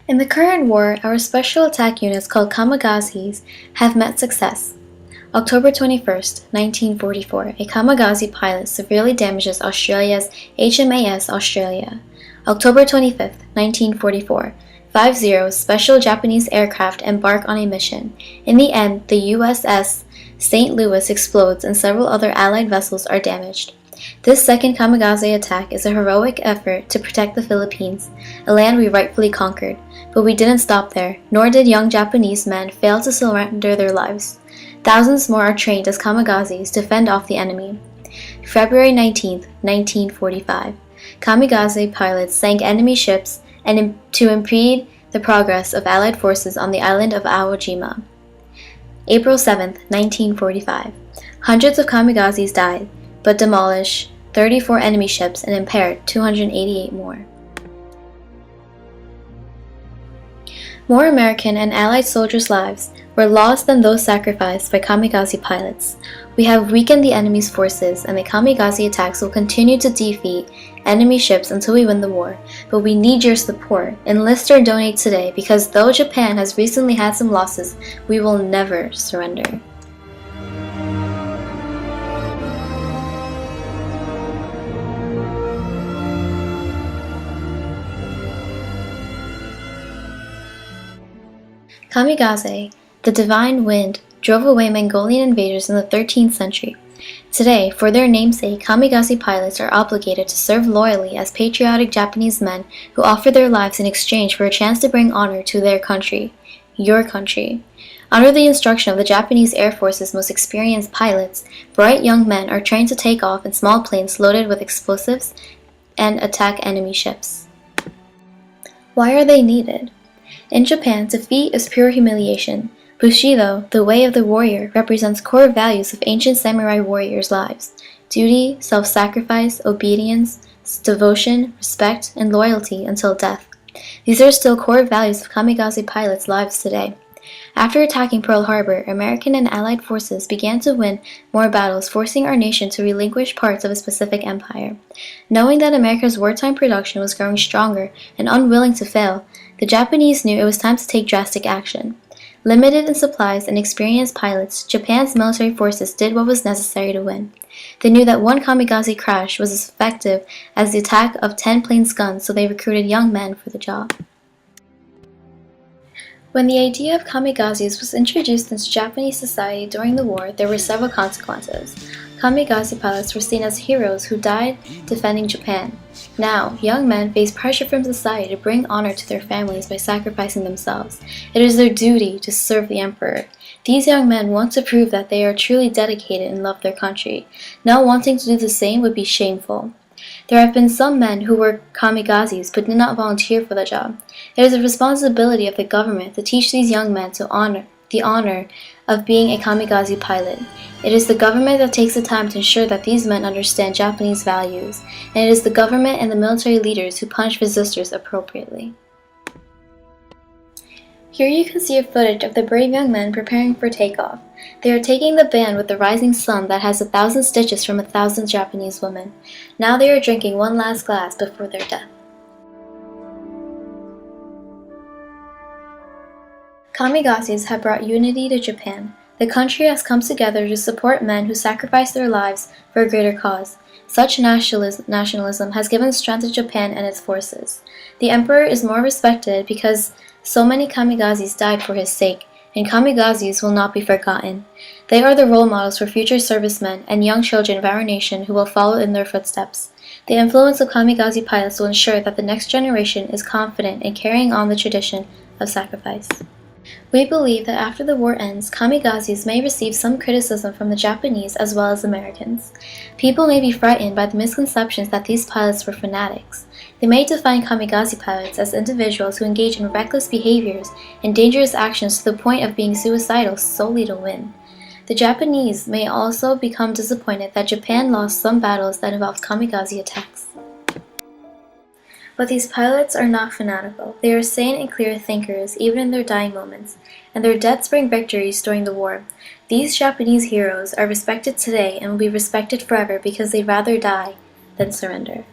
In the current war, our special attack units called kamikazes have met success. October 21st, 1944, a kamikaze pilot severely damages Australia's HMAS Australia. October 25th, 1944, 50 special Japanese aircraft embark on a mission. In the end, the USS St. Louis explodes and several other Allied vessels are damaged. This second kamikaze attack is a heroic effort to protect the Philippines, a land we rightfully conquered. But we didn't stop there, nor did young Japanese men fail to surrender their lives. Thousands more are trained as kamikazes to fend off the enemy. February 19, 1945. Kamikaze pilots sank enemy ships to impede the progress of Allied forces on the island of Iwo Jima. April 7, 1945. Hundreds of kamikazes died, but demolished 34 enemy ships and impaired 288 more. More American and Allied soldiers' lives were lost than those sacrificed by kamikaze pilots. We have weakened the enemy's forces, and the kamikaze attacks will continue to defeat enemy ships until we win the war. But we need your support. Enlist or donate today, because though Japan has recently had some losses, we will never surrender. Kamikaze, the divine wind, drove away Mongolian invaders in the 13th century. Today, for their namesake, kamikaze pilots are obligated to serve loyally as patriotic Japanese men who offer their lives in exchange for a chance to bring honor to their country, your country. Under the instruction of the Japanese Air Force's most experienced pilots, bright young men are trained to take off in small planes loaded with explosives and attack enemy ships. Why are they needed? In Japan, defeat is pure humiliation. Bushido, the way of the warrior, represents core values of ancient samurai warriors' lives: duty, self-sacrifice, obedience, devotion, respect, and loyalty until death. These are still core values of kamikaze pilots' lives today. After attacking Pearl Harbor, American and Allied forces began to win more battles, forcing our nation to relinquish parts of its Pacific Empire. Knowing that America's wartime production was growing stronger and unwilling to fail, the Japanese knew it was time to take drastic action. Limited in supplies and experienced pilots, Japan's military forces did what was necessary to win. They knew that one kamikaze crash was as effective as the attack of 10 planes' guns, so they recruited young men for the job. When the idea of kamikazes was introduced into Japanese society during the war, there were several consequences. Kamikaze pilots were seen as heroes who died defending Japan. Now, young men face pressure from society to bring honor to their families by sacrificing themselves. It is their duty to serve the emperor. These young men want to prove that they are truly dedicated and love their country. Not wanting to do the same would be shameful. There have been some men who were kamikazes but did not volunteer for the job. It is the responsibility of the government to teach these young men the honor of being a kamikaze pilot. It is the government that takes the time to ensure that these men understand Japanese values, and it is the government and the military leaders who punish resistors appropriately. Here you can see a footage of the brave young men preparing for takeoff. They are taking the band with the rising sun that has 1,000 stitches from 1,000 Japanese women. Now they are drinking one last glass before their death. Kamikazes have brought unity to Japan. The country has come together to support men who sacrifice their lives for a greater cause. Such nationalism has given strength to Japan and its forces. The emperor is more respected because so many kamikazes died for his sake, and kamikazes will not be forgotten. They are the role models for future servicemen and young children of our nation who will follow in their footsteps. The influence of kamikaze pilots will ensure that the next generation is confident in carrying on the tradition of sacrifice. We believe that after the war ends, kamikazes may receive some criticism from the Japanese as well as Americans. People may be frightened by the misconceptions that these pilots were fanatics. They may define kamikaze pilots as individuals who engage in reckless behaviors and dangerous actions to the point of being suicidal solely to win. The Japanese may also become disappointed that Japan lost some battles that involved kamikaze attacks. But these pilots are not fanatical. They are sane and clear thinkers, even in their dying moments, and their deaths bring victories during the war. These Japanese heroes are respected today and will be respected forever because they'd rather die than surrender.